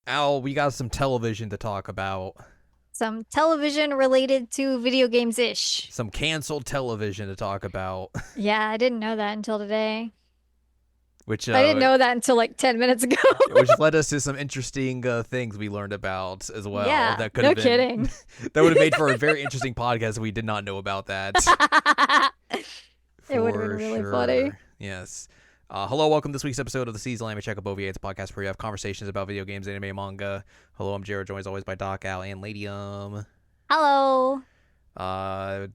Al, we got some television to talk about. Some television related to video games-ish. Some canceled television to talk about, Yeah, I didn't know that until today. which I didn't uh, know that until like 10 minutes ago. which led us to some interesting things we learned about as well. Yeah, That could no have been kidding. that would have made for a very interesting podcast if we did not know about that. It would have been For really funny. sure. Yes. Hello, welcome to this week's episode of the Season Anime Checkup OVA. It's a podcast where we have conversations about video games, anime, and manga. Hello, I'm Jared, joined as always by Doc, Al, and Ladium. Hello.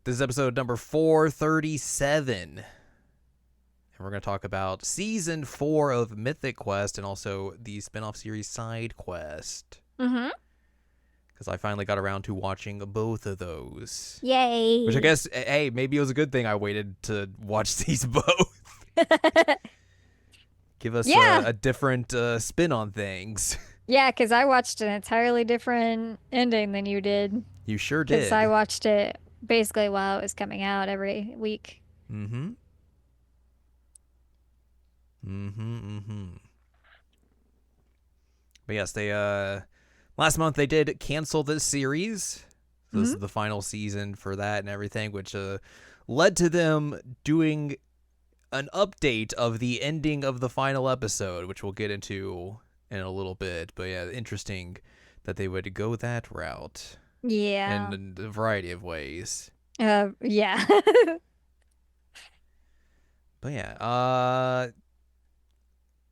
This is episode number 437. And we're going to talk about season 4 of Mythic Quest and also the spin-off series Side Quest. Mm-hmm. Because I finally got around to watching both of those. Yay. Which I guess, hey, maybe it was a good thing I waited to watch these both. Give us Yeah. a different spin on things. Yeah, because I watched an entirely different ending than you did. You sure Because I did. watched it basically while it was coming out every week. Mm-hmm. Mm-hmm. Mm-hmm. But yes, they last month they did cancel this series. This Mm-hmm. is the final season for that and everything, which led to them doing an update of the ending of the final episode, which we'll get into in a little bit. But yeah, interesting that they would go that route Yeah. in a variety of ways. Yeah. But yeah,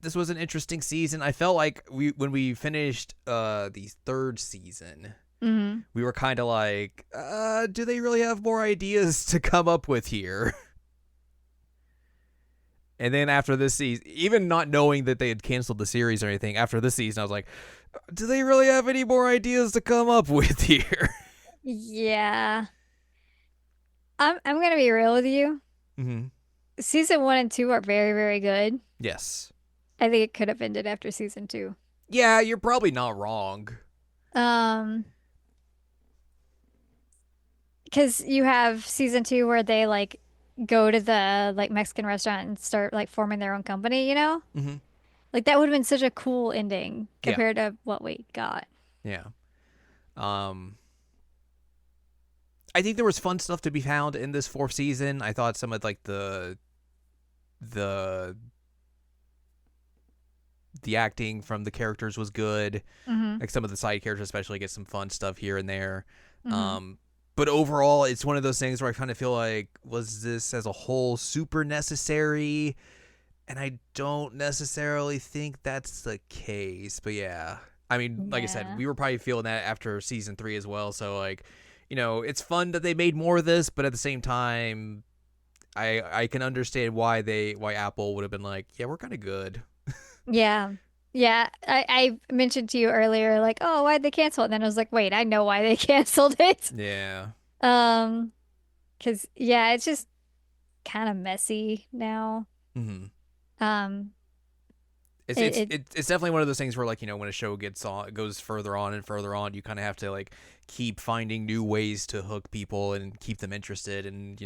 this was an interesting season. I felt like when we finished the third season, Mm-hmm. we were kind of like, do they really have more ideas to come up with here? And then after this season, even not knowing that they had canceled the series or anything, after this season, I was like, do they really have any more ideas to come up with here? Yeah. I'm gonna be real with you. Mm-hmm. Season 1 and 2 are very, very good. Yes. I think it could have ended after season 2. Yeah, you're probably not wrong. Um, because you have season 2 where they like go to the like Mexican restaurant and start like forming their own company, you know? Mm-hmm. Like that would have been such a cool ending Yeah. compared to what we got. Yeah. Um, I think there was fun stuff to be found in this fourth season. I thought some of like the the acting from the characters was good. Mm-hmm. Like some of the side characters especially get some fun stuff here and there. Mm-hmm. But overall it's one of those things where I kind of feel like, was this as a whole super necessary? And I don't necessarily think that's the case. But yeah. I mean, like I said, Yeah. we were probably feeling that after season 3 as well. So like, it's fun that they made more of this, but at the same time, I can understand why Apple would have been like, yeah, we're kind of good. Yeah. Yeah. I mentioned to you earlier, like, oh, why'd they cancel it? And then I was like, wait, I know why they canceled it. Yeah. Um, because yeah, it's just kind of messy now. Mm-hmm. Um, It's it, it's it it, it's definitely one of those things where like when a show goes further on and further on, you kind of have to like keep finding new ways to hook people and keep them interested, and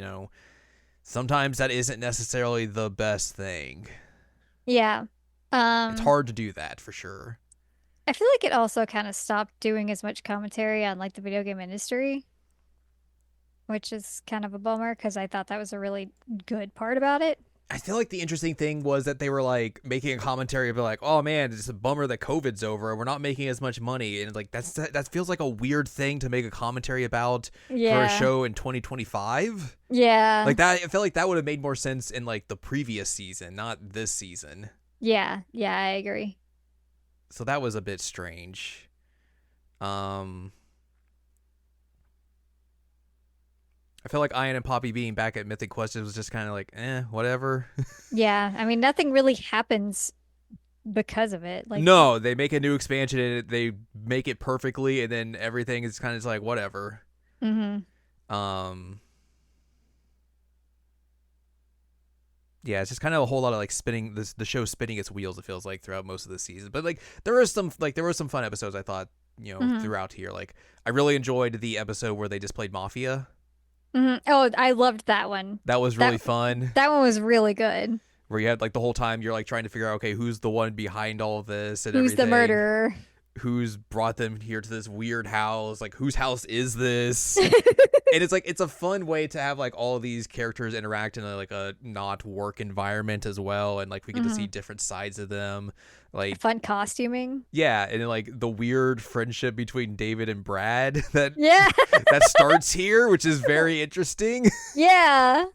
sometimes that isn't necessarily the best thing. yeah. It's Um, hard to do that for sure. I feel like it also kind of stopped doing as much commentary on like the video game industry, which is kind of a bummer because I thought that was a really good part about it. I feel like the interesting thing was that they were like making a commentary about like, oh man, it's a bummer that COVID's over and we're not making as much money, and like that feels like a weird thing to make a commentary about for a Yeah. show in 2025. Yeah. Like that, I feel like that would have made more sense in like the previous season, not this season. Yeah. Yeah, I agree. So that was a bit strange. Um, I feel like Ian and Poppy being back at Mythic Quest was just kind of like, whatever. Yeah. I mean, nothing really happens because of it. Like, No, they make a new expansion and they make it perfectly, and then everything is kind of just like whatever. hmm Um, yeah, it's just kind of a whole lot of like spinning the show spinning its wheels. It feels like throughout most of the season, but like there were some fun episodes I thought hmm throughout here. Like I really enjoyed the episode where they just played Mafia. Oh, I loved that one. That was really That fun. that one was really good. Where you had like the whole time you're like trying to figure out, okay, who's the one behind all of this and Who's the everything. murderer? who's brought them here to this weird house. Like, whose house is this? And it's a fun way to have like all of these characters interact in a not work environment as well, and like we get to see different sides of them, like Fun costuming. yeah, and then like the weird friendship between David and Brad that Yeah. that starts here, which is very interesting. Yeah.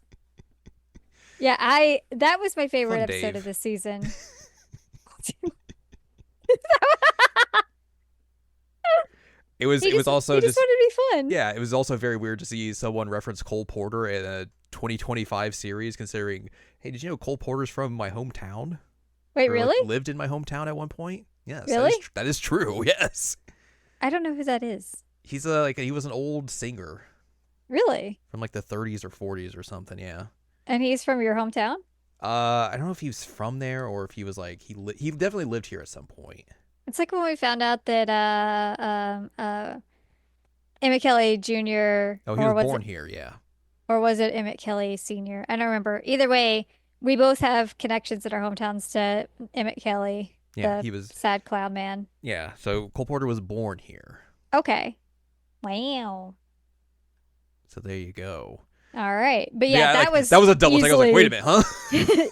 Yeah, that was my favorite Fun episode Dave. of this season. It was also he just wanted to be fun. yeah, it was also very weird to see someone reference Cole Porter in a 2025 series, considering, hey, did you know Cole Porter's from my hometown? Wait, Or, really? like, lived in my hometown at one point? Yes. Really? That is true. Yes. I don't know who that is. He was an old singer Really? from like the 30s or 40s or something, yeah. And he's from your hometown? I don't know if he was from there or if he was like he definitely lived here at some point. It's like when we found out that Emmett Kelly Jr. Oh, he was born here, yeah. Or was it Emmett Kelly Sr.? I don't remember. Either way, we both have connections in our hometowns to Emmett Kelly, Yeah, the he was sad clown man. Yeah, so Cole Porter was born here. Okay. Wow. So there you go. All right. But yeah, that was a double take. I was like, wait a minute, huh?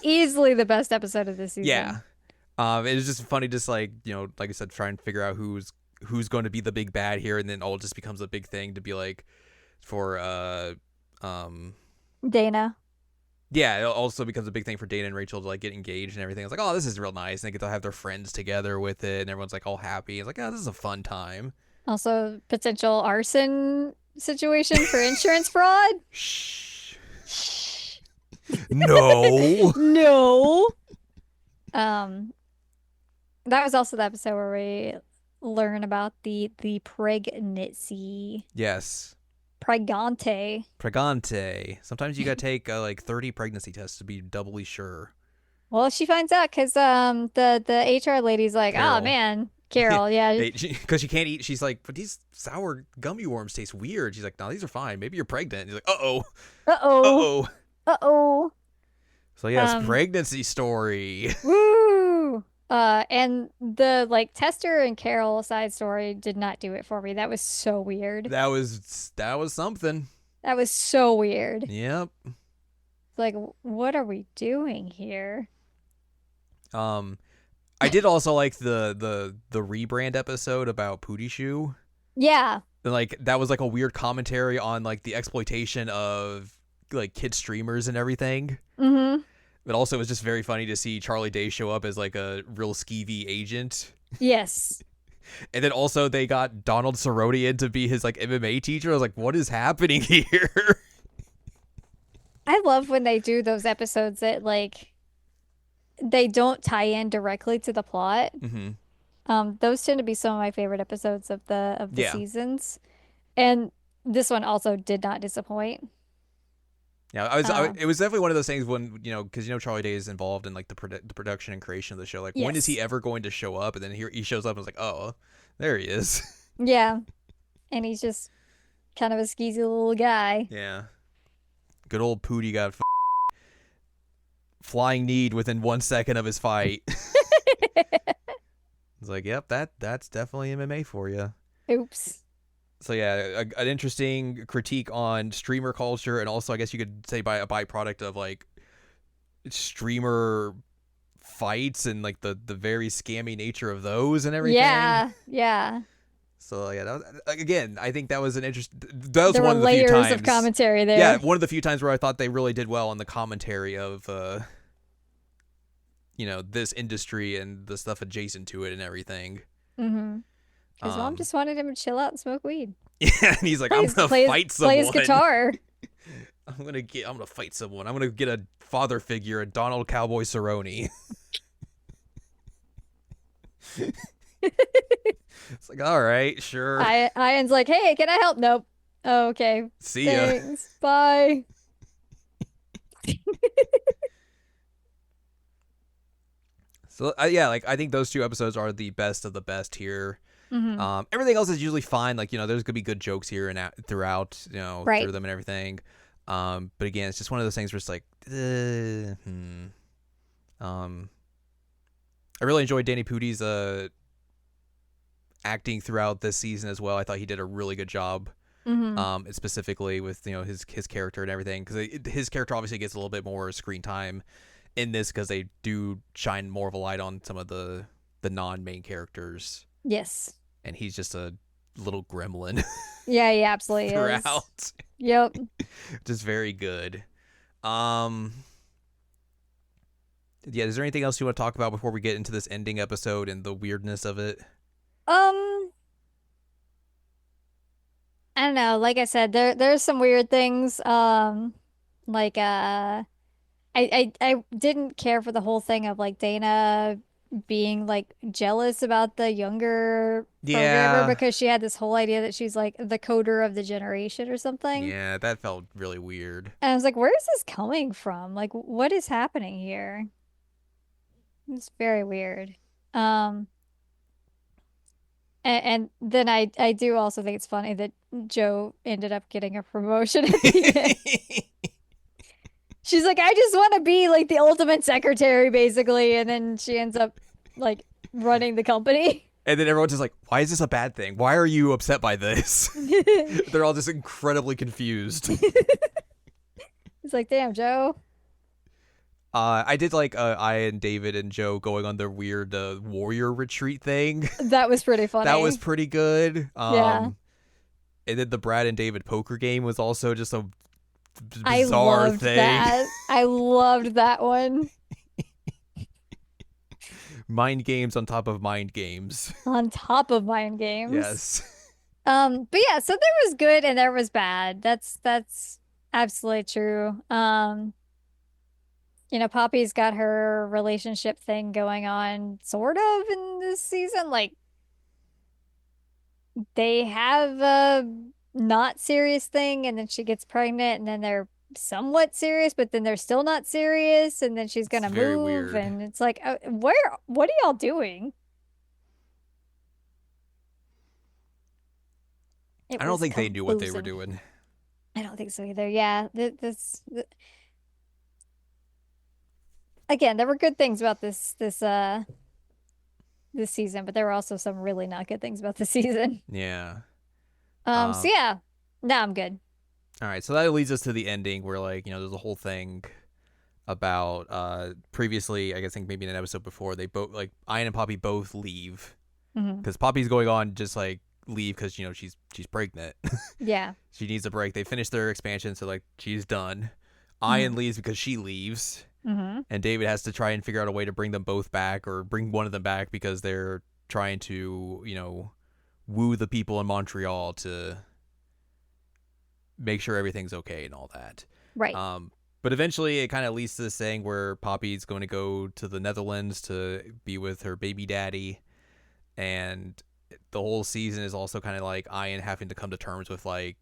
easily the best episode of this season. Yeah. It was just funny, just like, like I said, try and figure out who's going to be the big bad here, and then all just becomes a big thing to be like for Dana. yeah, it also becomes a big thing for Dana and Rachel to like get engaged and everything. It's like, oh, this is real nice, and they get to have their friends together with it, and everyone's like all happy. It's like, oh, this is a fun time. Also, potential arson situation for insurance fraud. Shh. No. No. That was also the episode where we learn about the pregnancy. Yes. Pregante. Sometimes you gotta take like 30 pregnancy tests to be doubly sure. Well, she finds out because the HR lady's like, Carol. oh man, Carol, yeah. Because she can't eat. She's like, but these sour gummy worms taste weird. She's like, no, these are fine. Maybe you're pregnant. He's like, uh-oh. Uh-oh. Uh-oh. So yes, pregnancy story. Woo! And the like Tester and Carol side story did not do it for me. That was so weird. That was something. That was so weird. Yep. Like, what are we doing here? I did also like the rebrand episode about Pootie Shoe. Yeah. And like that was like a weird commentary on like the exploitation of like kid streamers and everything. Mm-hmm. But also it was just very funny to see Charlie Day show up as like a real skeevy agent. Yes. And then also they got Donald Cerrone in to be his like MMA teacher. I was like, what is happening here? I love when they do those episodes that like they don't tie in directly to the plot. Mm-hmm. Those tend to be some of my favorite episodes of the Yeah. seasons. And this one also did not disappoint. Yeah, it was definitely one of those things when, because Charlie Day is involved in like the production and creation of the show. Like, when is he ever going to show up? And then he shows up and was like, oh, there he is. Yeah. And he's just kind of a skeezy little guy. Yeah. Good old Pootie got flying kneed within 1 second of his fight. It's like, yep, that's definitely MMA for you. Oops. So yeah, an interesting critique on streamer culture, and also I guess you could say by a byproduct of like streamer fights and like the very scammy nature of those and everything. Yeah. So yeah, again, I think that was an interesting. That was there one were of the few layers times of commentary there. Yeah, one of the few times where I thought they really did well on the commentary of this industry and the stuff adjacent to it and everything. Mm-hmm. His mom just wanted him to chill out and smoke weed. Yeah, and he's like, I'm gonna fight someone. Play his guitar. I'm gonna fight someone. I'm gonna get a father figure, a Donald Cowboy Cerrone. It's like, all right, sure. Ian's like, hey, can I help? Nope. Oh, okay. See Thanks. Bye. So yeah, like I think those two episodes are the best of the best here. Mm-hmm. Everything else is usually fine. Like, there's gonna be good jokes here and throughout, right. through them and everything. But again, it's just one of those things where it's like, I really enjoyed Danny Pootie's acting throughout this season as well. I thought he did a really good job. Mm-hmm. Specifically with his character and everything, because his character obviously gets a little bit more screen time in this because they do shine more of a light on some of the non-main characters, Yes. and he's just a little gremlin Yeah, he absolutely is. throughout. Yep. Just very good. Um, yeah. Is there anything else you want to talk about before we get into this ending episode and the weirdness of it? Um, I don't know. Like I said, there's some weird things. Like I didn't care for the whole thing of like Dana being like jealous about the younger programmer Yeah, because she had this whole idea that she's like the coder of the generation or something. yeah. That felt really weird. And I was like, where is this coming from? Like, what is happening here? It's very weird. Um, and then I do also think it's funny that Joe ended up getting a promotion at the end. She's like, I just want to be like the ultimate secretary, basically. And then she ends up like running the company. And then everyone's just like, why is this a bad thing? Why are you upset by this? It's They're all just incredibly confused. like, damn, Joe. I did like I and David and Joe going on their weird warrior retreat thing. That was pretty That was funny. pretty good. Yeah. And then the Brad and David poker game was also just a I bizarre loved thing. that. I loved that one. Mind games on top of mind games. On top of mind games. Yes. But yeah, so there was good and there was bad. That's absolutely true. Poppy's got her relationship thing going on sort of in this season. Like they have a not serious thing and then she gets pregnant and then they're somewhat serious, but then they're still not serious and then she's It's gonna very move weird. and it's like what are y'all doing? It I don't was think they knew what they were confusing. doing. I don't think so either. Yeah, again, there were good things about this season, but there were also some really not good things about the season. Yeah. So Um yeah, no, I'm good. all right, so that leads us to the ending where like, there's a whole thing about previously, I guess, think maybe in an episode before, they both like Ian and Poppy both leave Hmm. because Poppy's going on just like leave because she's pregnant. Yeah. She needs a break. They finished their expansion, so like she's done. Ian Hmm. leaves because she leaves, Hmm. and David has to try and figure out a way to bring them both back or bring one of them back because they're trying to woo the people in Montreal to make sure everything's okay and all that. Right. Um, but eventually, it kind of leads to this thing where Poppy's going to go to the Netherlands to be with her baby daddy, and the whole season is also kind of like Ian having to come to terms with like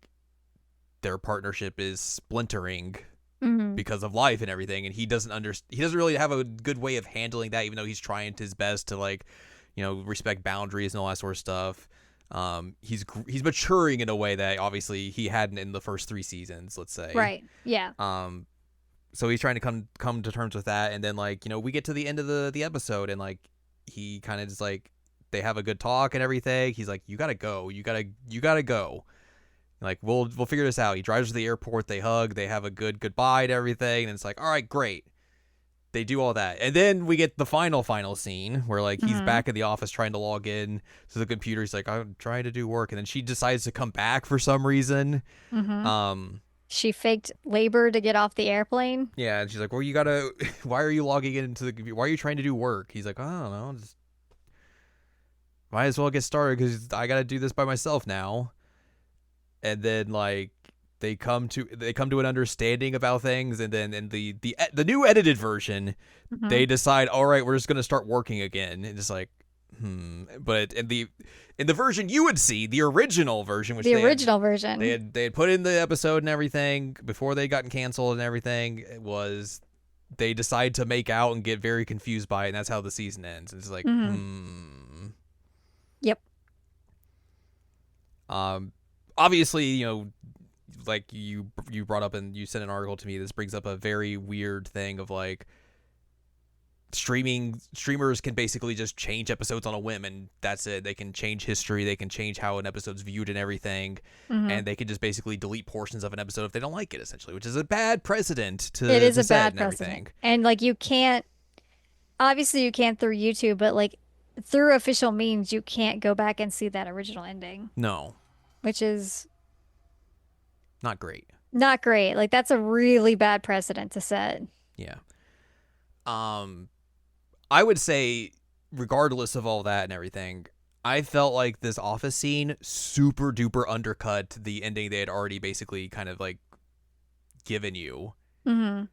their partnership is splintering Hmm. because of life and everything, and he doesn't really have a good way of handling that, even though he's trying his best to like respect boundaries and all that sort of stuff. He's maturing in a way that obviously he hadn't in the first 3 seasons, let's say. Right. Yeah. um so he's trying to come to terms with that, and then like we get to the end of the episode, and like he kind of just like they have a good talk and everything. He's like, you gotta go, you gotta go. Like we'll figure this out. He drives to the airport, they hug, they have a good goodbye and everything, and it's like, all right, great. They do all that, and then we get the final scene where like he's Hmm. back in the office trying to log in to the computer. He's like, I'm trying to do work, and then she decides to come back for some reason. Hmm. um She faked labor to get off the airplane. yeah, and she's like, well, you gotta why are you logging into the computer, why are you trying to do work? He's like, I don't know, just might as well get started because I gotta do this by myself now. And then like they come to an understanding about things, and then in the new edited version, Hmm. they decide, all right, we're just gonna start working again. And it's like, but in the version you would see, the original version, which The they had original they version. had they had put in the episode and everything before they gotten canceled and everything, it was they decide to make out and get very confused by it, and that's how the season ends. It's like, Hmm. Yep. um obviously, like you brought up and you sent an article to me, this brings up a very weird thing of like streamers can basically just change episodes on a whim, and that's it. They can change history, they can change how an episode's viewed and everything, Hmm. and they can just basically delete portions of an episode if they don't like it, essentially, which is a bad precedent It to is to a set bad and precedent. everything. And like you can't, obviously you can't through YouTube, but like through official means, you can't go back and see that original ending, No, which is not great. not great. Like that's a really bad precedent to set. Yeah. um I would say, regardless of all that and everything, I felt like this office scene super duper undercut the ending they had already basically kind of like given you. Hmm.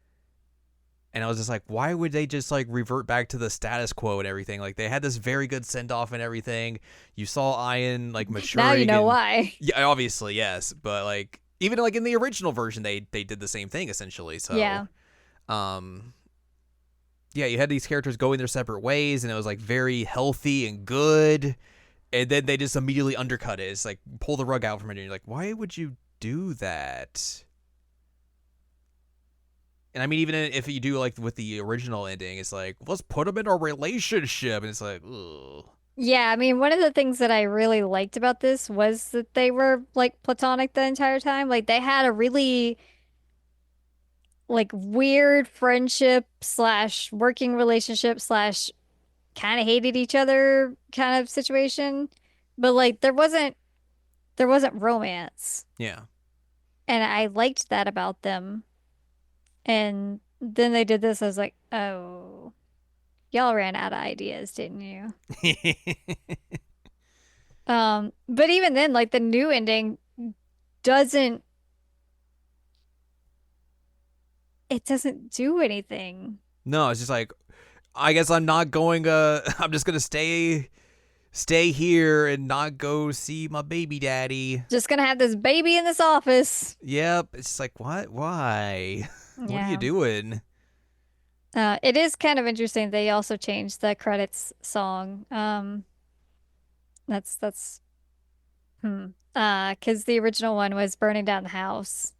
And I was just like, why would they just like revert back to the status quo and everything? Like they had this very good send off and everything. You saw Ian like Now you maturing know and why. yeah, obviously yes, but like even like in the original version, they did the same thing essentially. So Yeah. um yeah, you had these characters going their separate ways, and it was like very healthy and good. And then they just immediately undercut it. It's like pull the rug out from it, and you're like, why would you do that? And I mean, even if you do like with the original ending, it's like let's put them in a relationship, and it's like, ugh. Yeah, I mean, one of the things that I really liked about this was that they were like platonic the entire time. Like they had a really like weird friendship slash working relationship slash kind of hated each other kind of situation. But like there wasn't romance. Yeah. And I liked that about them. And then they did this. I was like, oh, y'all ran out of ideas, didn't you? But even then, like the new ending doesn't it doesn't do anything. No, it's just like I guess I'm not going. I'm just gonna stay here and not go see my baby daddy. Just gonna have this baby in this office. Yep. It's just like what? Why? What are you Yeah. doing? It is kind of interesting. They also changed the credits song. That's because the original one was burning down the house,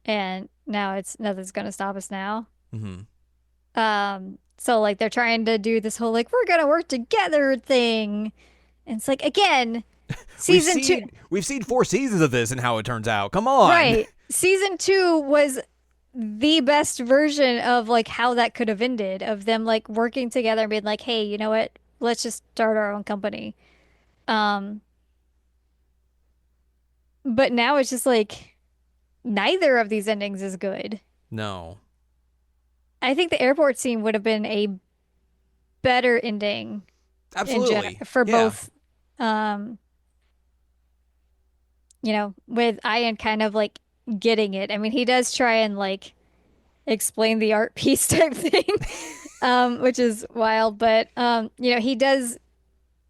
and now it's nothing's gonna stop us now. Hmm. So like they're trying to do this whole like we're gonna work together thing, and it's like again, season two, We've seen 4 seasons of this and how it turns out. Come on. right? Season two was the best version of like how that could have ended of them like working together and being like, hey, you know what? Let's just start our own company. Um, but now it's just like neither of these endings is good. No. I think the airport scene would have been a better ending in general Absolutely. for Yeah. both. Um, with Ian kind of like getting it. I mean, he does try and like explain the art piece type thing, which is wild, but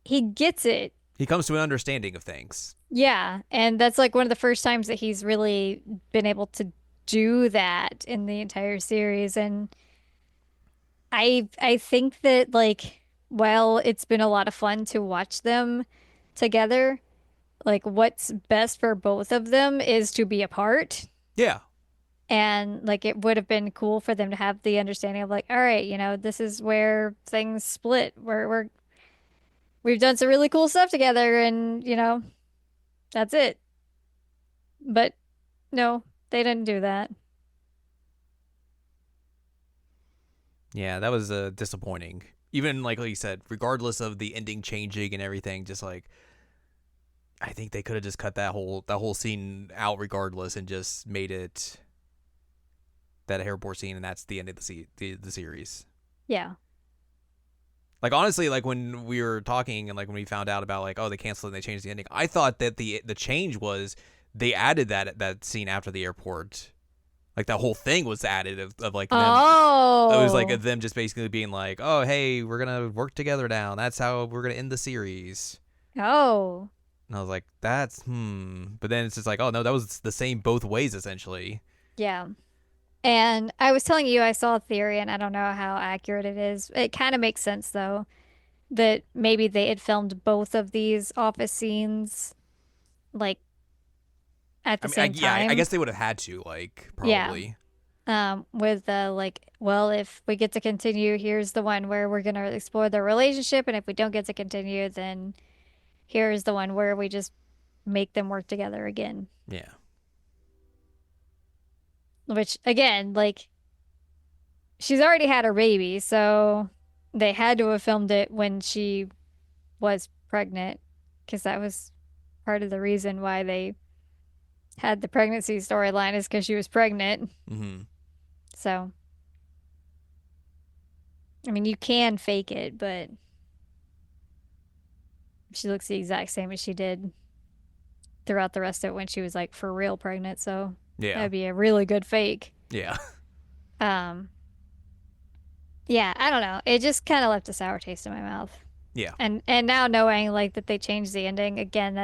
he gets it. He comes to an understanding of things. Yeah, and that's like one of the first times that he's really been able to do that in the entire series. And I think that like while it's been a lot of fun to watch them together, like what's best for both of them is to be apart. Yeah. And like it would have been cool for them to have the understanding of like, all right, this is where things split. We've done some really cool stuff together and that's it. But no, they didn't do that. Yeah, that was disappointing. Even like you said, regardless of the ending changing and everything, just like I think they could have just cut that whole scene out regardless and just made it that airport scene, and that's the end of the series. Yeah. Like honestly, like when we were talking and like when we found out about like they canceled and they changed the ending, I thought that the change was they added that scene after the airport. Like that whole thing was added of like them. It was like Oh. them just basically being like, oh hey, we're gonna work together now. That's how we're gonna end the series. Oh. And I was like, that's But then it's just like, oh no, that was the same both ways essentially. Yeah. And I was telling you I saw a theory and I don't know how accurate it is. It kind of makes sense though that maybe they had filmed both of these office scenes like at I the mean, same I time. guess they would have had to like Yeah. probably. with like, well, if we get to continue, here's the one where we're gonna explore their relationship, and if we don't get to continue, then here's the one where we just make them work together again. Yeah. Which again, like she's already had her baby, so they had to have filmed it when she was pregnant, because that was part of the reason why they had the pregnancy storyline is because she was pregnant. Mm-hmm. So, I mean, you can fake it, but she looks the exact same as she did throughout the rest of it when she was like for real pregnant. So Yeah. that'd be a really good fake. Yeah. Um, yeah, I don't know. It just kind of left a sour taste in my mouth. Yeah. And now knowing like that they changed the ending again,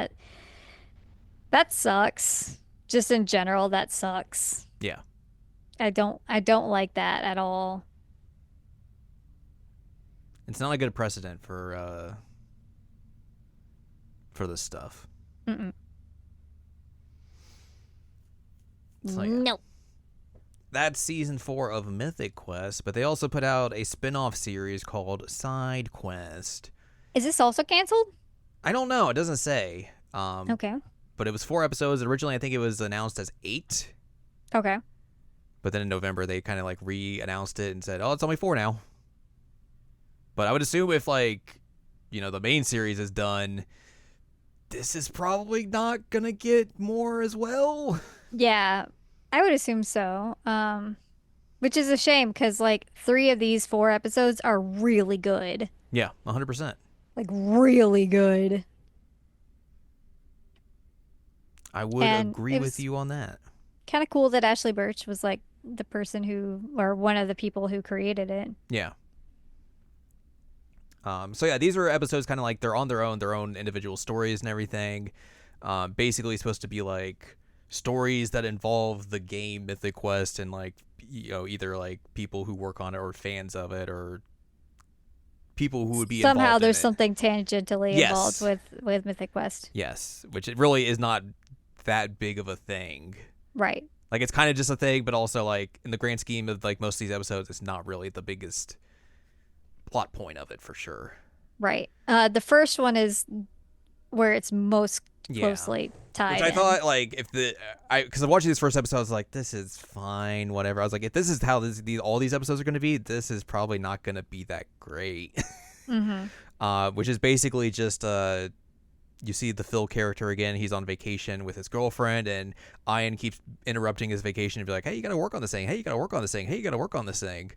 that sucks. Just in general, that sucks. Yeah. I don't like that at all. It's not a good precedent for this stuff. Mm-mm. So yeah. No. That's season 4 of Mythic Quest, but they also put out a spin-off series called Side Quest. Is this also canceled? I don't know, it doesn't say. Okay. But it was 4 episodes. Originally I think it was announced as 8. Okay. But then in November they kind of like re-announced it and said, "Oh, it's only 4 now." But I would assume if like, the main series is done, this is probably not going to get more as well. Yeah, I would assume so. Which is a shame because like 3 of these 4 episodes are really good. Yeah, 100%. Like really good. I would And agree it with was you on that. kind of cool that Ashley Birch was like the person who, or one of the people who created it. Yeah. So yeah, these are episodes kind of like they're on their own individual stories and everything. Basically supposed to be like stories that involve the game Mythic Quest and like either like people who work on it or fans of it or people who would be Somehow involved in there's it. something tangentially involved Yes. with Mythic Quest. Yes, which it really is not that big of a thing. Right. Like it's kind of just a thing, but also like in the grand scheme of like most of these episodes, it's not really the biggest plot point of it for sure. Right. The first one is where it's most Yeah. closely tied Which I in. thought, like, because I'm watching this first episode, I was like, this is fine, whatever. I was like, if this is how all these episodes are going to be, this is probably not going to be that great. Which is basically just, you see the Phil character again. He's on vacation with his girlfriend, and Ian keeps interrupting his vacation and be like, hey, you got to work on this thing. Hey, you got to work on this thing. Hey, you got to work on this thing.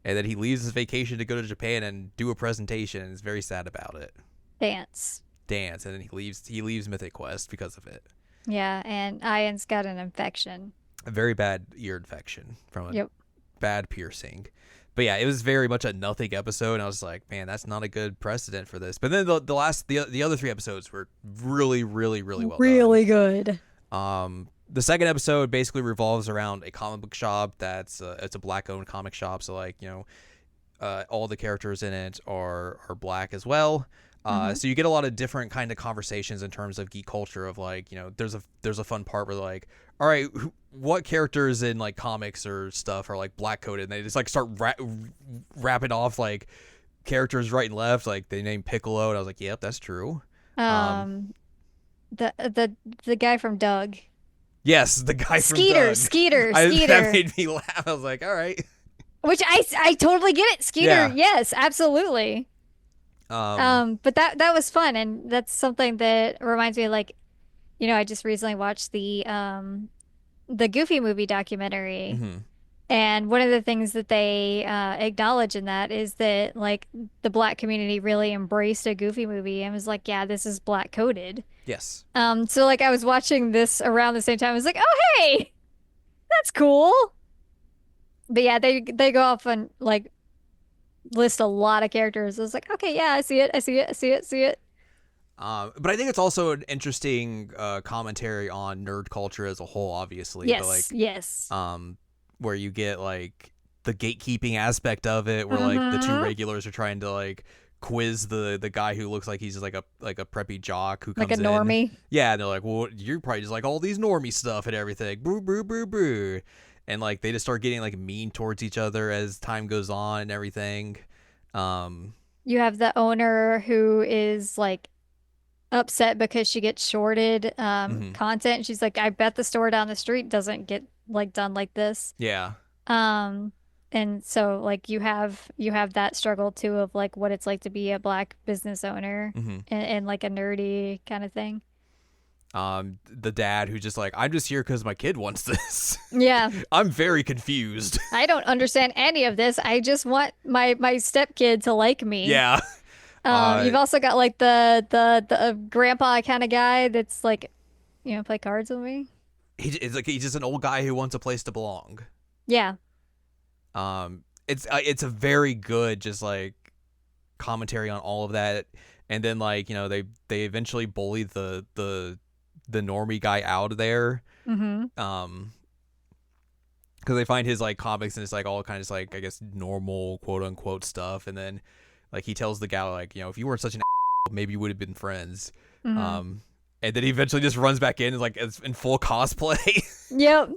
And then he leaves his vacation to go to Japan and do a presentation, and is very sad about it. Dance. And then he leaves Mythic Quest because of it. Yeah, and Ian's got an infection. A very bad ear infection from a Yep. bad piercing. But yeah, it was very much a nothing episode, and I was like, man, that's not a good precedent for this. But then the other 3 episodes were really, really, really well done. Really good. The second episode basically revolves around a comic book shop that's it's a black-owned comic shop, so like all the characters in it are black as well. So you get a lot of different kind of conversations in terms of geek culture of like, there's a fun part where like, all right, what characters in like comics or stuff are like black coded, and they just like start rapping off like characters right and left. Like they named Piccolo, and I was like, yep, that's true. The guy from Doug. Yes, the guy Skeeter, from Doug. Skeeter. That made me laugh. I was like, all right. Which I totally get it. Skeeter, Yeah. yes, absolutely. But that was fun, and that's something that reminds me, like, I just recently watched the Goofy movie documentary, mhm. and one of the things that they acknowledge in that is that like the black community really embraced a Goofy movie and was like, yeah, this is black coded. Yes. So like I was watching this around the same time. I was like, oh hey, that's cool. But yeah, they go off and like list a lot of characters. I was like, okay, yeah, I see it, I see it, I see it, see it. But I think it's also an interesting commentary on nerd culture as a whole, obviously. Yes, but like, yes. where you get like the gatekeeping aspect of it, where like the 2 regulars are trying to like quiz the guy who looks like he's just like a preppy jock who comes Like a in. normie. Yeah, and they're like, well, you're probably just like all these normie stuff and everything. Boo, boo, boo, boo. and like they just start getting like mean towards each other as time goes on and everything. Um, You have the owner who is like upset because she gets shorted mhm. content. She's like, I bet the store down the street doesn't get like done like this. Yeah. Um, and so like you have that struggle too of like what it's like to be a black business owner Hmm. and like a nerdy kind of thing. The dad who's just like, I'm just here because my kid wants this. Yeah. I'm very confused. I don't understand any of this. I just want my stepkid to like me. Yeah. Uh, You've also got like the grandpa kind of guy that's like, play cards with me. he's just an old guy who wants a place to belong. Yeah. It's a very good just like commentary on all of that, and then like they eventually bully the normie guy out of there. Mm-hmm. Because they find his like comics and it's like all kind of just like I guess normal quote unquote stuff, and then like he tells the guy like if you weren't such an maybe you would have been friends. Mm-hmm. Um, and then he eventually just runs back in and like is in full cosplay. Yep.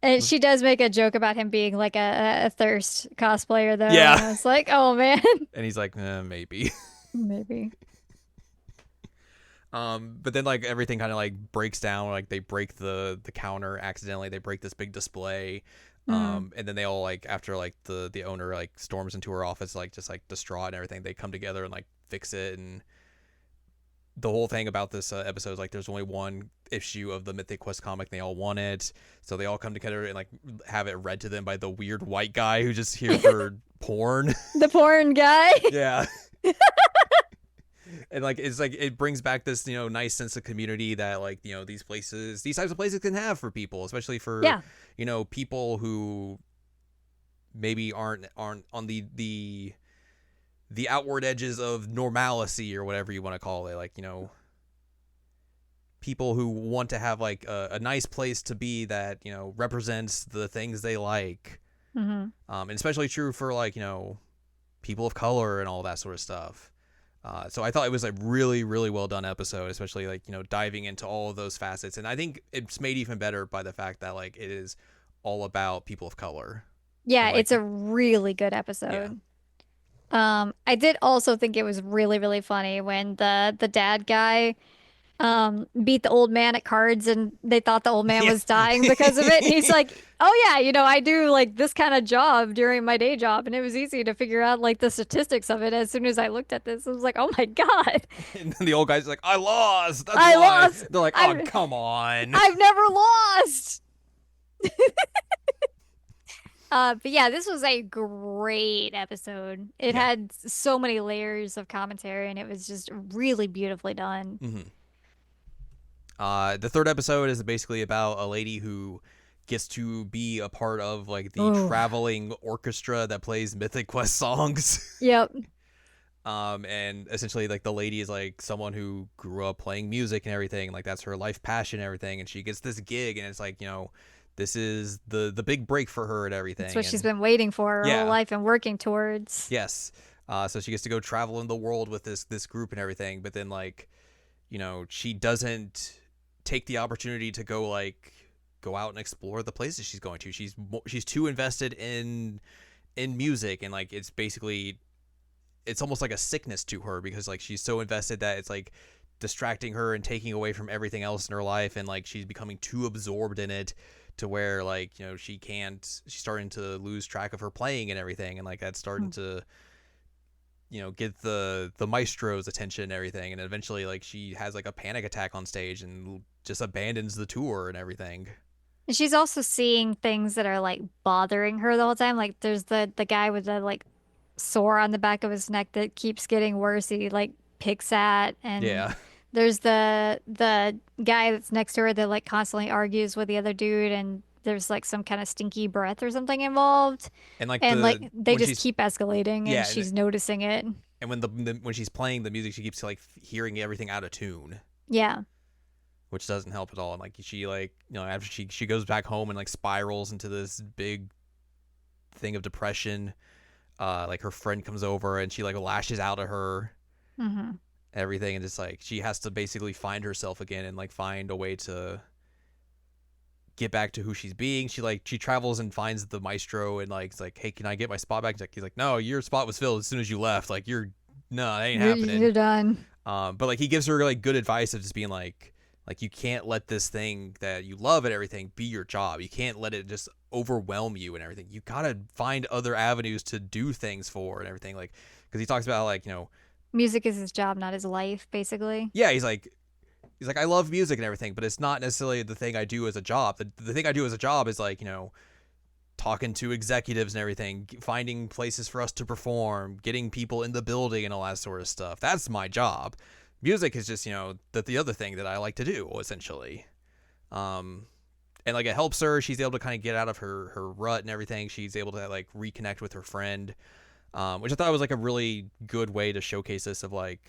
And she does make a joke about him being like a thirst cosplayer though. Yeah. And I was like, oh man. And he's like, maybe. Maybe. But then like everything kind of like breaks down. Like they break the counter accidentally. They break this big display. Mm. And then they all like after like the owner like storms into her office like just like distraught and everything. They come together and like fix it. And the whole thing about this episode is like there's only one issue of the Mythic Quest comic. And they all want it, so they all come together and like have it read to them by the weird white guy who's just here for porn. The porn guy. Yeah. And like it's like it brings back this nice sense of community that like these types of places can have for people, especially for Yeah. people who maybe aren't on the outward edges of normalcy or whatever you want to call it, like people who want to have like a nice place to be that represents the things they like. Mm-hmm. And especially true for like people of color and all that sort of stuff. So I thought it was a really, really well done episode, especially like, diving into all of those facets. And I think it's made even better by the fact that like it is all about people of color. Yeah, And like, it's a really good yeah. episode. I did also think it was really, really funny when the dad guy beat the old man at cards and they thought the old man Yeah. was dying because of it. And he's like, oh yeah, I do like this kind of job during my day job. And it was easy to figure out like the statistics of it as soon as I looked at this. I was like, oh my God, And then the old guy's like, I lost. That's I why. lost. They're like, oh, I've come on. I've never lost. But yeah, this was a great episode. It Yeah. had so many layers of commentary and it was just really beautifully done. Mm-hmm. The third episode is basically about a lady who gets to be a part of like the Oh, traveling orchestra that plays Mythic Quest songs. yep. And essentially like the lady is like someone who grew up playing music and everything, like that's her life passion and everything, and she gets this gig and it's like this is the big break for her and That's everything. what she's And been waiting for her whole yeah, life and working towards. yes. So she gets to go travel in the world with this group and everything, but then like she doesn't take the opportunity to go out and explore the places she's going to. She's too invested in music, and like it's almost like a sickness to her because like she's so invested that it's like distracting her and taking away from everything else in her life, and like she's becoming too absorbed in it to where like she's starting to lose track of her playing and everything, and like that's starting to get the maestro's attention and everything, and eventually like she has like a panic attack on stage and just abandons the tour and everything. And she's also seeing things that are like bothering her the whole time. Like there's the guy with the like sore on the back of his neck that keeps getting worse. He like picks at, and Yeah. there's the guy that's next to her that like constantly argues with the other dude, and there's like some kind of stinky breath or something involved. And like And like they when just she's keep escalating, and yeah, she's noticing it. and when when she's playing the music, she keeps like hearing everything out of tune, Yeah. which doesn't help at all. And like she like after she goes back home and like spirals into this big thing of depression, like her friend comes over and she like lashes out at her, Hmm. everything, and just like she has to basically find herself again and like find a way to get back to who she's being. She travels and finds the maestro and like it's like, hey, can I get my spot back? He's like, no, your spot was filled as soon as you left. Like no, that ain't happening. You're done. But like he gives her like good advice of just being like you can't let this thing that you love and everything be your job. You can't let it just overwhelm you and everything. You gotta find other avenues to do things for and everything. Like because he talks about like Music is his job, not his life, basically. yeah, he's like I love music and everything, but it's not necessarily the thing I do as a job. The thing I do as a job is like talking to executives and everything, finding places for us to perform, getting people in the building and all that sort of stuff. That's my job. Music is just the other thing that I like to do essentially. And like it helps her. She's able to kind of get out of her rut and everything. She's able to like reconnect with her friend, which I thought was like a really good way to showcase this of like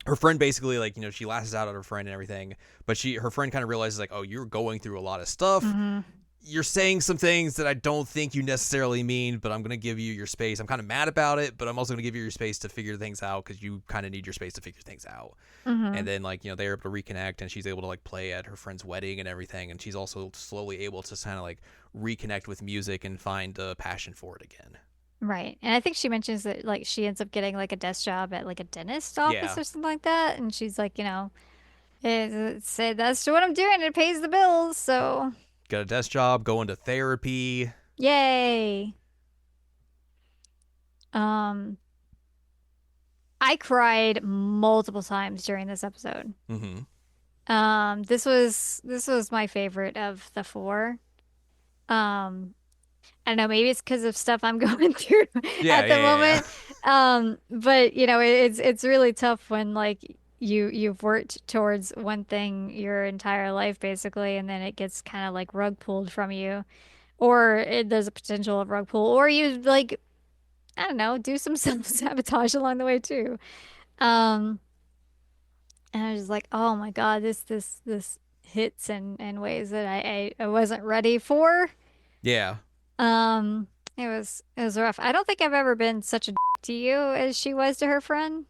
her friend basically like she lashes out at her friend and everything, but her friend kind of realizes like, oh, you're going through a lot of stuff. Mm-hmm. You're saying some things that I don't think you necessarily mean, but I'm going to give you your space. I'm kind of mad about it, but I'm also going to give you your space to figure things out because you kind of need your space to figure things out. Mm-hmm. And then like they're able to reconnect and she's able to like play at her friend's wedding and everything, and she's also slowly able to kind of like reconnect with music and find a passion for it again. Right. And I think she mentions that like she ends up getting like a desk job at like a dentist office Yeah. or something like that. And she's like, say that's what I'm doing. It pays the bills. So Got a desk job, going to therapy. yay. Um, I cried multiple times during this episode. Mm-hmm. This was my favorite of the four. Um, I don't know, maybe it's because of stuff I'm going through Yeah, at the yeah, yeah. moment. But it's really tough when like you've worked towards one thing your entire life basically, and then it gets kind of like rug pulled from you, or there's a potential of rug pull, or you like I don't know, do some self-sabotage along the way too. Um, and I was just like, oh my God, this hits in ways that I wasn't ready for. Yeah. Um, it was rough. I don't think I've ever been such a to you as she was to her friend.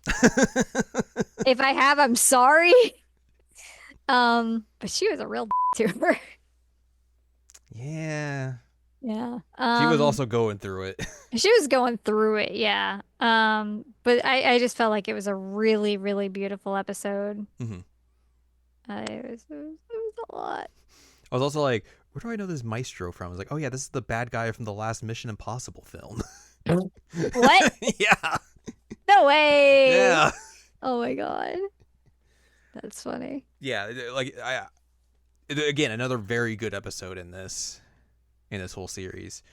If I have, I'm sorry. But she was a real to her. Yeah. Yeah. She was also going through it. She was going through it, yeah. But I just felt like it was a really, really beautiful episode. Mm-hmm. It was a lot. I was also like, where do I know this maestro from? I was like, oh yeah, this is the bad guy from the last Mission Impossible film. What? Yeah. No way. Yeah. Oh my God. That's funny. Yeah. Like again, another very good episode in this whole series.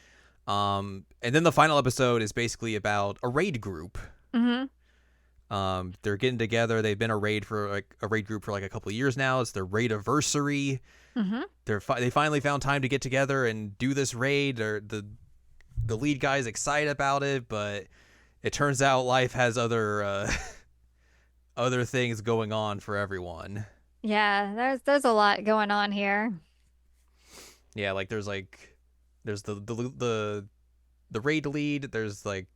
And then the final episode is basically about a raid group. Mm-hmm. They're getting together. They've been a raid group for like a couple of years now. It's their raid anniversary. Mm-hmm. They finally found time to get together and do this raid. The lead guy's excited about it, but it turns out life has other other things going on for everyone. Yeah, there's a lot going on here. Yeah, like there's the raid lead. There's like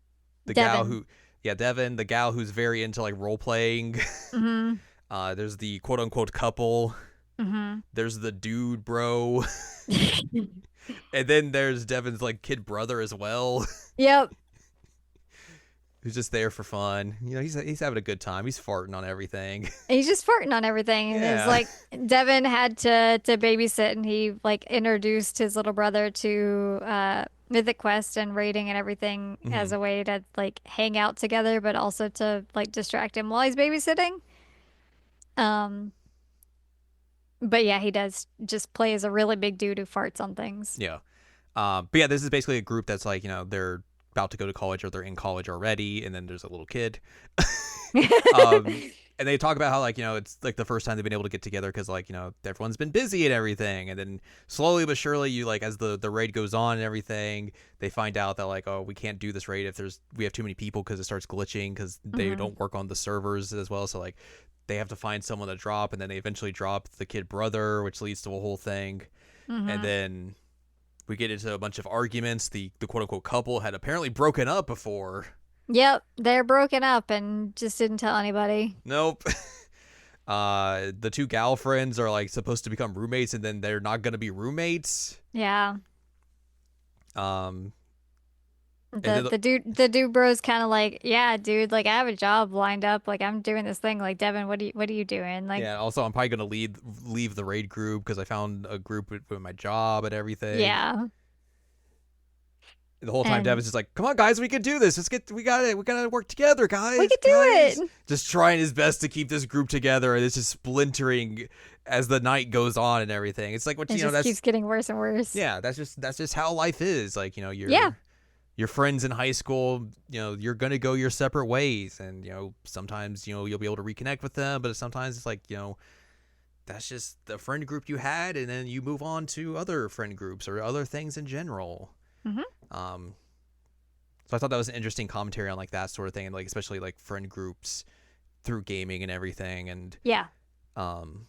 the gal Devin. who, yeah, Devin, the gal who's very into like role playing. Mm-hmm. There's the quote unquote couple. Mm-hmm. There's the dude bro. And then there's Devin's like kid brother as well, Yep. who's just there for fun. He's having a good time. He's farting on everything. He's just farting on everything. And it's Yeah. like Devin had to babysit and he like introduced his little brother to Mythic Quest and raiding and everything as Mhm. a way to like hang out together, but also to like distract him while he's babysitting. Um, but yeah, he does just play as a really big dude who farts on things. Yeah. But yeah, this is basically a group that's like, they're about to go to college or they're in college already, and then there's a little kid. um, and they talk about how like, it's like the first time they've been able to get together because like, everyone's been busy and everything. And then slowly but surely you like, as the raid goes on and everything, they find out that like, oh, we can't do this raid if we have too many people because it starts glitching because they Hmm. don't work on the servers as well. So like they have to find someone to drop, and then they eventually drop the kid brother, which leads to a whole thing. And Hmm. then we get into a bunch of arguments. The quote unquote couple had apparently broken up before. Yep, they're broken up and just didn't tell anybody. Nope. The two gal friends are like supposed to become roommates, and then they're not gonna be roommates. Yeah. Um, and then The dude bro's kind of like, yeah, dude, like I have a job lined up, like I'm doing this thing, like Devin, what are you doing? Like, yeah. Also, I'm probably gonna leave the raid group because I found a group with my job and everything. yeah, The whole time and Devin's just like, "Come on, guys, we can do this. We got it. We gotta work together, we guys, could do guys." it. Just trying his best to keep this group together, and it's just splintering as the night goes on and everything. It's like what It you know. just That's keeps getting worse and worse. yeah. That's just how life is. Like Yeah. your friends in high school. You're gonna go your separate ways, and sometimes you'll be able to reconnect with them, but sometimes it's like that's just the friend group you had, and then you move on to other friend groups or other things in general. Hmm. So I thought that was an interesting commentary on like that sort of thing, and like especially like friend groups through gaming and everything, Yeah. um,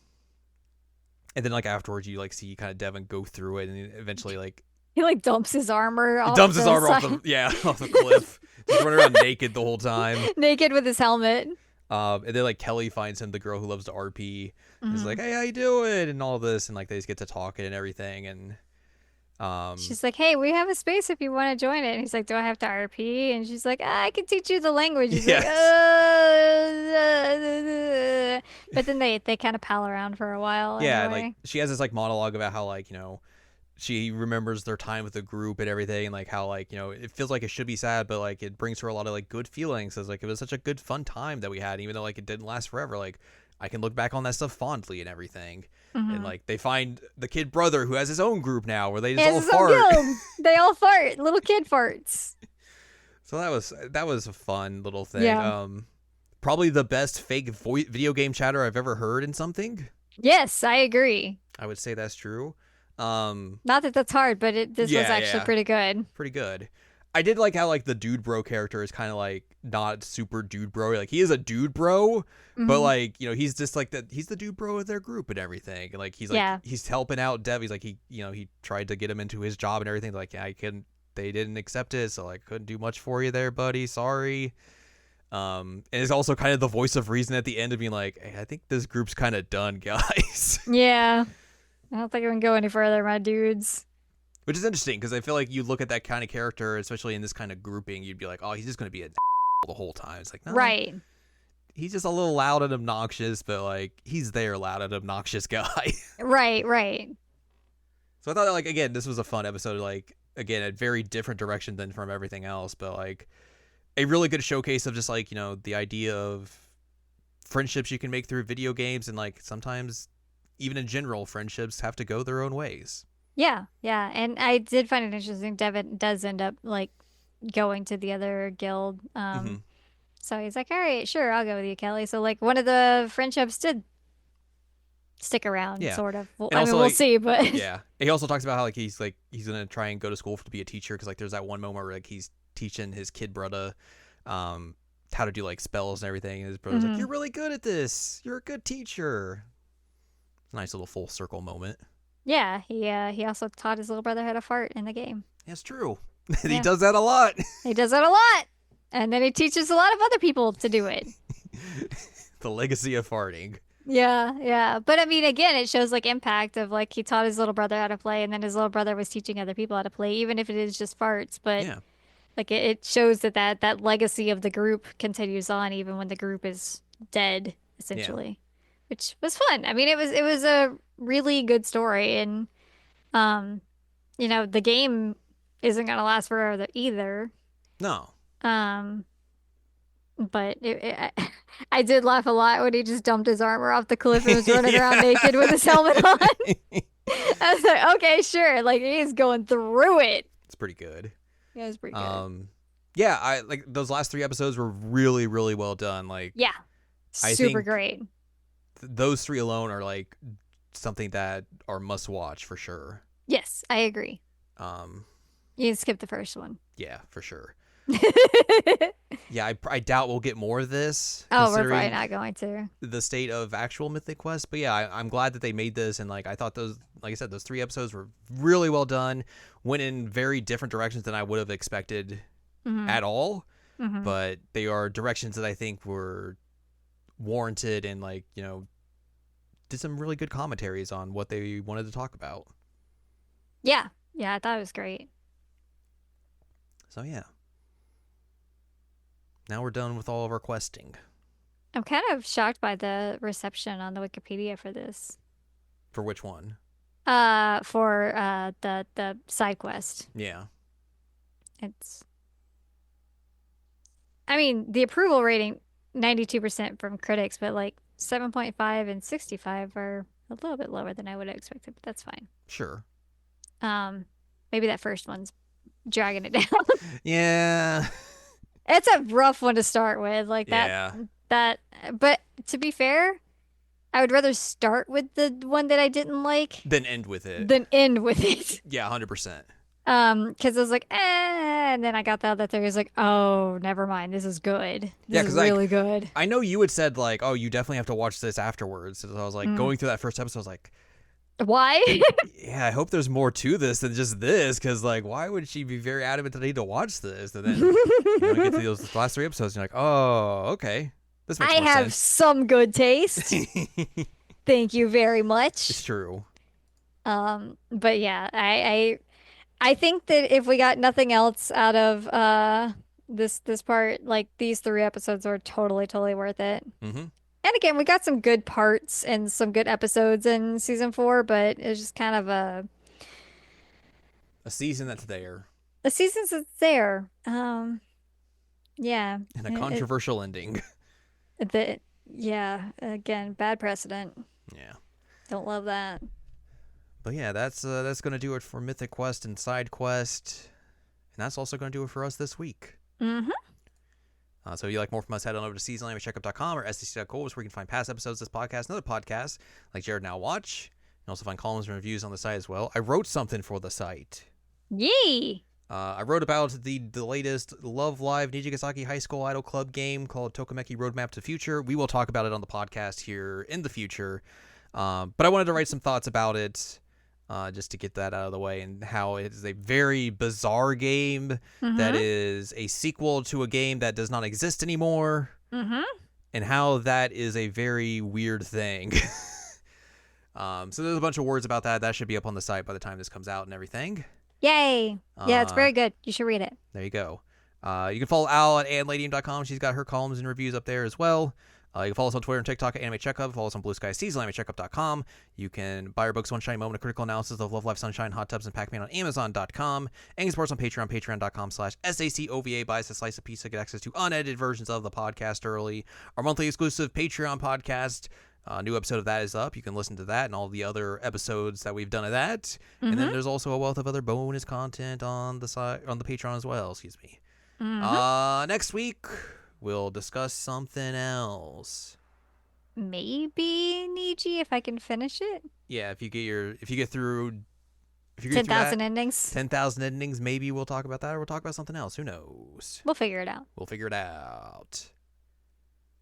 and then like afterwards you like see kind of Devin go through it, and eventually like He like dumps his armor he off dumps his the armor off side, off the cliff, just running around naked the whole time. naked with his helmet. And then like Kelly finds him, the girl who loves to RP. He's like, Hmm. "Hey, how you doing?" and all this, and like they just get to talking and everything, and She's like, "Hey, we have a space if you want to join it." And he's like, "Do I have to RP?" And she's like, "I can teach you the language." He's like, yes, But then they kind of pal around for a while yeah, and like anyway. she has this like monologue about how like she remembers their time with the group and everything, and like how like it feels like it should be sad, but like it brings her a lot of like good feelings, as like it was such a good fun time that we had, even though like it didn't last forever. Like I can look back on that stuff fondly and everything. And Hmm. like they find the kid brother who has his own group now where they He just has all his own fart. guild. They all fart. Little kid farts. So that was a fun little thing. Yeah. Probably the best fake video game chatter I've ever heard in something. Yes, I agree. I would say that's true. Not that that's hard, but this was Yeah, actually yeah, pretty good. pretty good. I did like how like the dude bro character is kind of like not super dude bro. Like he is a dude bro, but Hmm. like he's just like he's the dude bro of their group and everything. And like Yeah. he's helping out Dev. He's like he tried to get him into his job and everything. Like yeah, I couldn't. They didn't accept it, so I couldn't do much for you there, buddy. Sorry. And it's also kind of the voice of reason at the end of being like, hey, I think this group's kind of done, guys. Yeah. I don't think I can go any further, my dudes. Which is interesting because I feel like you look at that kind of character, especially in this kind of grouping, you'd be like, oh, he's just going to be a the whole time. It's like, no, Right. he's just a little loud and obnoxious, but like he's their loud and obnoxious guy. Right, right. So I thought, like, again, this was a fun episode. Like, again, a very different direction than from everything else, but like a really good showcase of just like the idea of friendships you can make through video games, and like sometimes even in general, friendships have to go their own ways. Yeah, yeah. And I did find it interesting. Devin does end up like going to the other guild. Hmm. So he's like, all right, sure, I'll go with you, Kelly. So like one of the friendships did stick around, Yeah, sort of. Well, and I mean, also we'll like see, but yeah, he also talks about how like he's gonna try and go to school to be a teacher because like there's that one moment where like he's teaching his kid brother, how to do like spells and everything, and his brother's like, Mhm. "You're really good at this. You're a good teacher." Nice little full circle moment. Yeah, he also taught his little brother how to fart in the game. That's true. He Yeah, does that a lot. he does that a lot, and then he teaches a lot of other people to do it. The legacy of farting. Yeah, yeah. But I mean, again, it shows like impact of like he taught his little brother how to play, and then his little brother was teaching other people how to play, even if it is just farts. But Yeah, like it shows that legacy of the group continues on even when the group is dead, yeah. essentially, which was fun. I mean, it was a really good story, and um, the game isn't gonna last forever either. No. Um, but I did laugh a lot when he just dumped his armor off the cliff and was running around naked with his helmet on. I was like, okay, sure. Like he's going through it. It's pretty good. Yeah, it was pretty good. Yeah, I like those last 3 episodes were really, really well done. Like, Yeah, I super think great. those three alone are like something that are must watch for sure. Yes, I agree. Um, You can skip the first one. yeah, for sure. Yeah, I doubt we'll get more of this Oh, we're probably considering not going to. the state of actual Mythic Quest. But yeah, I'm glad that they made this, and like I thought those, like I said, those 3 episodes were really well done. Went in very different directions than I would have expected Hmm. at all. Hmm. But they are directions that I think were warranted and like did some really good commentaries on what they wanted to talk about. Yeah. Yeah, I thought it was great. So yeah. Now we're done with all of our questing. I'm kind of shocked by the reception on the Wikipedia for this. For which one? For the side quest. Yeah. It's I mean, the approval rating 92% from critics, but like 7.5 and 65 are a little bit lower than I would have expected, but that's fine. Sure. Um, maybe that first one's dragging it down. Yeah. It's a rough one to start with, like Yeah. that. But to be fair, I would rather start with the one that I didn't like Then end with it. than end with it. Yeah, 100%. Because I was like, and then I got the other theory. I was like, oh, never mind. This is good. Yeah, This is because really good. I know you had said like, oh, you definitely have to watch this afterwards. So I was like Mm. going through that first episode. I was like, Why? yeah, I hope there's more to this than just this. Because like, why would she be very adamant that I need to watch this? And then you get to those last 3 episodes, and you're like, oh, okay, this makes I more have sense. some good taste. Thank you very much. It's true. But yeah, I think that if we got nothing else out of this part, like these 3 episodes are totally worth it. Mm-hmm. And again, we got some good parts and some good episodes in season 4, but it's just kind of A season that's there a season's that's there. Yeah, and a controversial ending. the yeah, again, bad precedent. Yeah. Don't love that. But yeah, that's gonna do it for Mythic Quest and Side Quest, and that's also gonna do it for us this week. Mm-hmm. So if you like more from us, head on over to seasonlanimecheckup.com or sdc.goals where you can find past episodes of this podcast and other podcasts like Jared Now Watch. You can also find columns and reviews on the site as well. I wrote something for the site. Yay! I wrote about the latest Love Live Nijigasaki High School Idol Club game called Tokameki Roadmap to Future. We will talk about it on the podcast here in the future. But I wanted to write some thoughts about it just to get that out of the way, and how it is a very bizarre game that is a sequel to a game that does not exist anymore, and how that is a very weird thing. So there's a bunch of words about that. That should be up on the site by the time this comes out and everything. Yay! Yeah, it's very good. You should read it. There you go. You can follow Al at AnLadium.com. She's got her columns and reviews up there as well. You can follow us on Twitter and TikTok at Anime Checkup. Follow us on Blue Sky Season, AnimeCheckup.com. You can buy our books, One Shiny Moment, a critical analysis of Love, Life, Sunshine, Hot Tubs, and Pac-Man on Amazon.com. And you support us on Patreon, patreon.com/SACOVA. Buy us a slice of pizza, get access to unedited versions of the podcast early. Our monthly exclusive Patreon podcast. New episode of that is up. You can listen to that and all the other episodes that we've done of that. And then there's also a wealth of other bonus content on the side, on the Patreon as well. Excuse me. Next week we'll discuss something else. Maybe Niji, if I can finish it. Yeah, if you get through 10,000 endings. 10,000 endings, maybe we'll talk about that, or we'll talk about something else. Who knows? We'll figure it out. We'll figure it out.